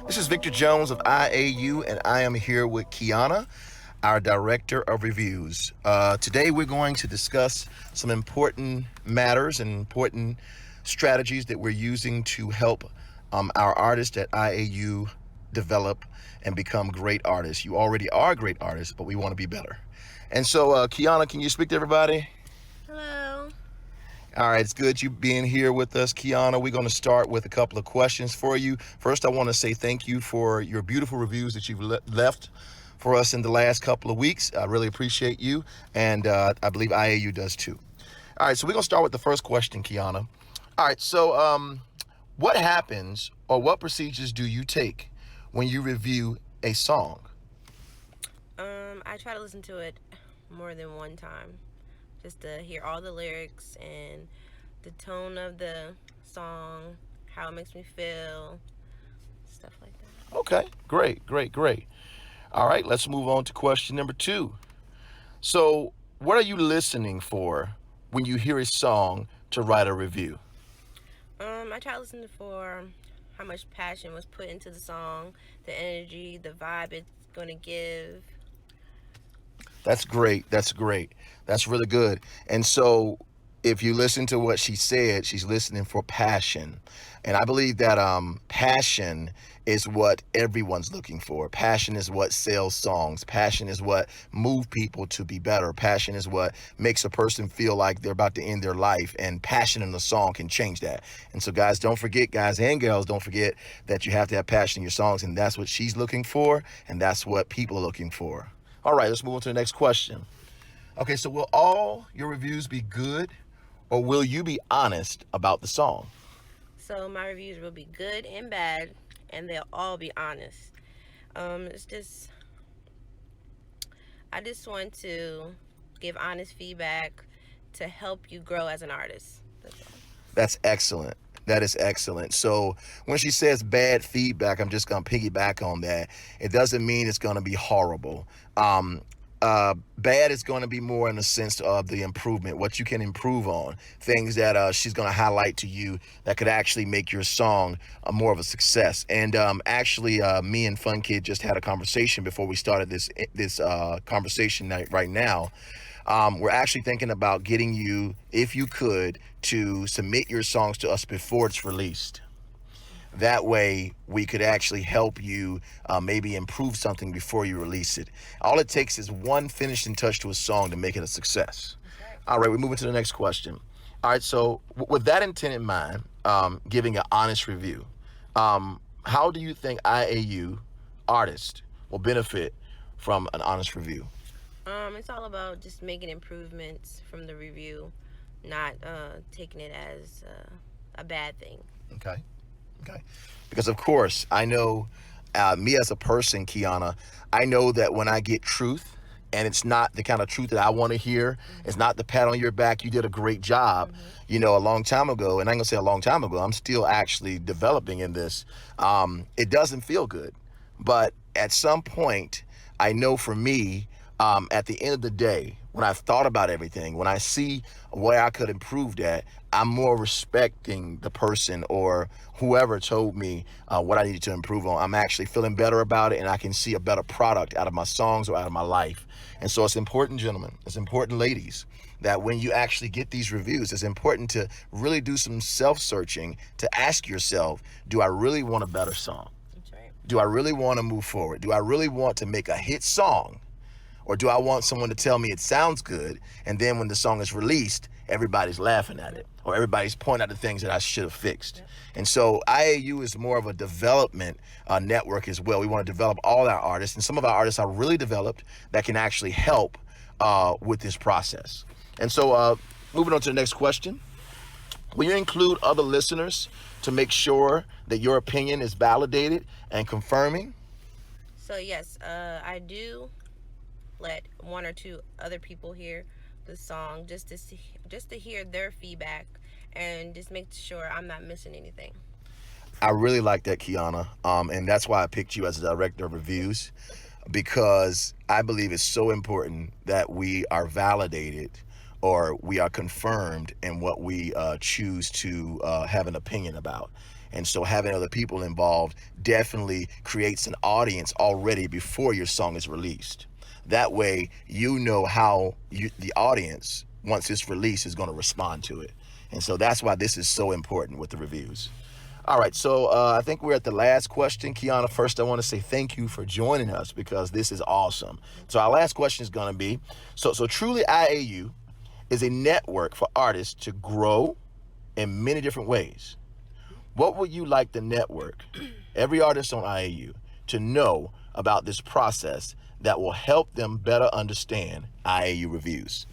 This is Victor Jones of IAU, and I am here with Keyana, our Director of Reviews. Today, we're going to discuss some important matters and important strategies that we're using to help our artists at IAU develop and become great artists. You already are great artists, but we want to be better. And so, Keyana, can you speak to everybody? Hello. All right, it's good you being here with us, Keyana. We're going to start with a couple of questions for you. First, I want to say thank you for your beautiful reviews that you've left for us in the last couple of weeks. I really appreciate you, and I believe IAU does too. All right, so we're going to start with the first question, Keyana. All right, so what happens or what procedures do you take when you review a song? I try to listen to it more than one time just to hear all the lyrics and the tone of the song, how it makes me feel, stuff like that. Okay, great. All right, let's move on to question number two. So, what are you listening for when you hear a song to write a review? I try to listen for how much passion was put into the song, the energy, the vibe it's going to give. That's great. That's really good. And so, if you listen to what she said, she's listening for passion. And I believe that passion is what everyone's looking for. Passion is what sells songs. Passion is what moves people to be better. Passion is what makes a person feel like they're about to end their life. And passion in a song can change that. And so, guys, don't forget, guys and girls, don't forget that you have to have passion in your songs. And that's what she's looking for. And that's what people are looking for. All right, let's move on to the next question. Okay, so will all your reviews be good, or will you be honest about the song? So my reviews will be good and bad, and they'll all be honest. It's just I just want to give honest feedback to help you grow as an artist. That's all. That's excellent. That is excellent. So when she says bad feedback, I'm just going to piggyback on that. It doesn't mean it's going to be horrible. Bad is going to be more in the sense of the improvement, what you can improve on, things that she's going to highlight to you that could actually make your song more of a success. And actually, me and Fun Kid just had a conversation before we started this conversation right now. We're actually thinking about getting you, if you could, to submit your songs to us before it's released. That way, we could actually help you maybe improve something before you release it. All it takes is one finishing touch to a song to make it a success. All right, we're moving to the next question. All right, so with that intent in mind, giving an honest review, how do you think IAU artists will benefit from an honest review? It's all about just making improvements from the review, not taking it as a bad thing. Okay. Okay. Because, of course, I know me as a person, Keyana, I know that when I get truth, and it's not the kind of truth that I want to hear, it's not the pat on your back, you did a great job, a long time ago. And I'm going to say a long time ago, I'm still actually developing in this. It doesn't feel good. But at some point, I know for me, at the end of the day, when I've thought about everything, when I see where I could improve that, I'm more respecting the person or whoever told me what I needed to improve on. I'm actually feeling better about it, and I can see a better product out of my songs or out of my life. And so it's important, gentlemen, it's important, ladies, that when you actually get these reviews, it's important to really do some self-searching to ask yourself, do I really want a better song? That's right. Do I really want to move forward? Do I really want to make a hit song? Or do I want someone to tell me it sounds good, and then when the song is released, everybody's laughing at it, or everybody's pointing out the things that I should have fixed? Yep. And so IAU is more of a development network as well. We want to develop all our artists, and some of our artists are really developed that can actually help with this process. And so moving on to the next question. Will you include other listeners to make sure that your opinion is validated and confirming? So yes, I do let one or two other people hear the song just to hear their feedback and just make sure I'm not missing anything. I really like that, Keyana. And that's why I picked you as a director of reviews, because I believe it's so important that we are validated or we are confirmed in what we choose to have an opinion about. And so having other people involved definitely creates an audience already before your song is released. That way, you know how the audience, once it's released, is going to respond to it. And so that's why this is so important with the reviews. All right, so I think we're at the last question. Keyana, first I want to say thank you for joining us because this is awesome. So our last question is going to be, so truly IAU is a network for artists to grow in many different ways. What would you like the network, every artist on IAU, to know about this process that will help them better understand IAU reviews?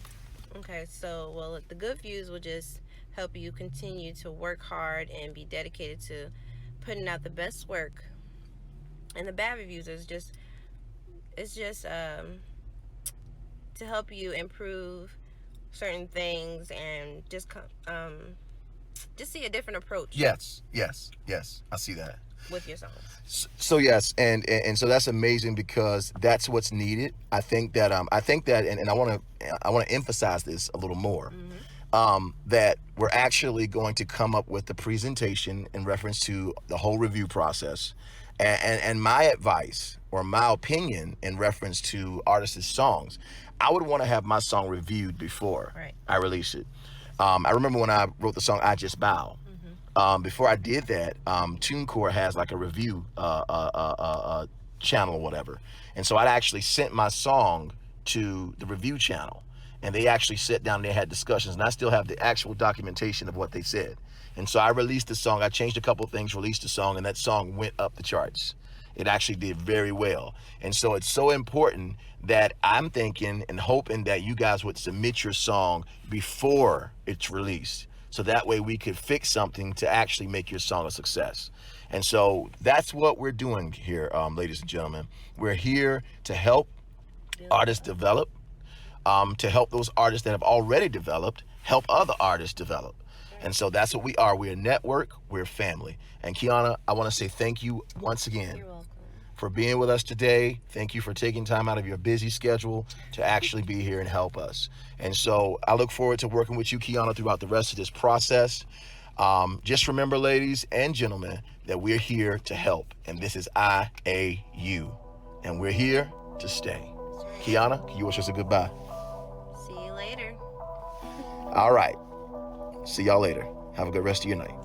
Okay, so well, the good views will just help you continue to work hard and be dedicated to putting out the best work. And the bad reviews is just it's just to help you improve certain things and just see a different approach Yes, I see that. with your songs. So yes, and so that's amazing because that's what's needed. I think that, and I want to emphasize this a little more. That we're actually going to come up with the presentation in reference to the whole review process, and my advice or my opinion in reference to artists' songs. I would want to have my song reviewed before Right. I release it. I remember when I wrote the song "I Just Bow." Before I did that, TuneCore has like a review channel or whatever. And so I actually sent my song to the review channel. And they actually sat down and they had discussions. And I still have the actual documentation of what they said. And so I released the song. I changed a couple of things, released the song, and that song went up the charts. It actually did very well. And so it's so important that I'm thinking and hoping that you guys would submit your song before it's released. So that way we could fix something to actually make your song a success. And so that's what we're doing here, ladies and gentlemen. We're here to help artists develop, to help those artists that have already developed, help other artists develop. And so that's what we are. We're a network, we're family. And Keyana, I want to say thank you once again You're welcome. for being with us today. Thank you for taking time out of your busy schedule to actually be here and help us. And so I look forward to working with you, Keyana, throughout the rest of this process. Just remember, ladies and gentlemen, that we're here to help. And this is IAU. And we're here to stay. Keyana, can you wish us a goodbye? See you later. All right. See y'all later. Have a good rest of your night.